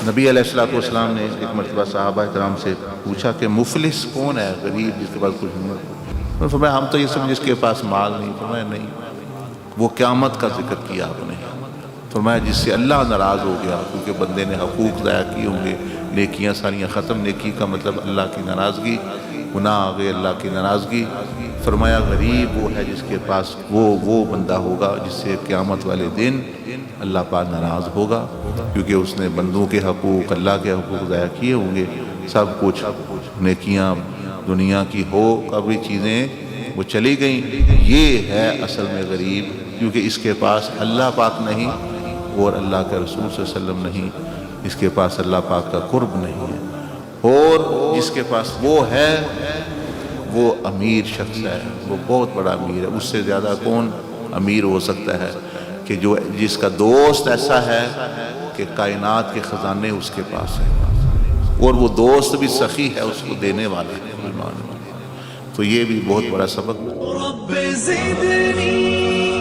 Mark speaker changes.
Speaker 1: نبی علیہ الصلوۃ والسلام نے ایک مرتبہ صحابہ کرام سے پوچھا کہ مفلس کون ہے، غریب جس کے پاس کچھ نہیں ہے؟ فرمایا ہم تو یہ سمجھ جس کے پاس مال نہیں۔ فرمایا نہیں، وہ قیامت کا ذکر کیا آپ نے۔ فرمایا جس سے اللہ ناراض ہو گیا، کیونکہ بندے نے حقوق ضائع کیے ہوں گے، نیکیاں ساریاں ختم۔ نیکی کا مطلب اللہ کی ناراضگی، گناہ آ گئے اللہ کی ناراضگی۔ فرمایا غریب وہ ہے جس کے پاس وہ بندہ ہوگا جس سے قیامت والے دن اللہ پاک ناراض ہوگا، کیونکہ اس نے بندوں کے حقوق، اللہ کے حقوق ضائع کیے ہوں گے۔ سب کچھ نیکیاں دنیا کی ہو کبھی چیزیں وہ چلی گئیں۔ یہ ہے اصل میں غریب، کیونکہ اس کے پاس اللہ پاک نہیں اور اللہ کے رسول صلی اللہ علیہ وسلم نہیں، اس کے پاس اللہ پاک کا قرب نہیں ہے۔ اور جس کے پاس وہ ہے وہ امیر شخص ہے، وہ بہت بڑا امیر ہے۔ اس سے زیادہ کون امیر ہو سکتا ہے کہ جس کا دوست ایسا ہے کہ کائنات کے خزانے اس کے پاس ہیں، اور وہ دوست بھی سخی ہے، اس کو دینے والا ہے۔ تو یہ بھی بہت بڑا سبق ہے۔
Speaker 2: رب زدنی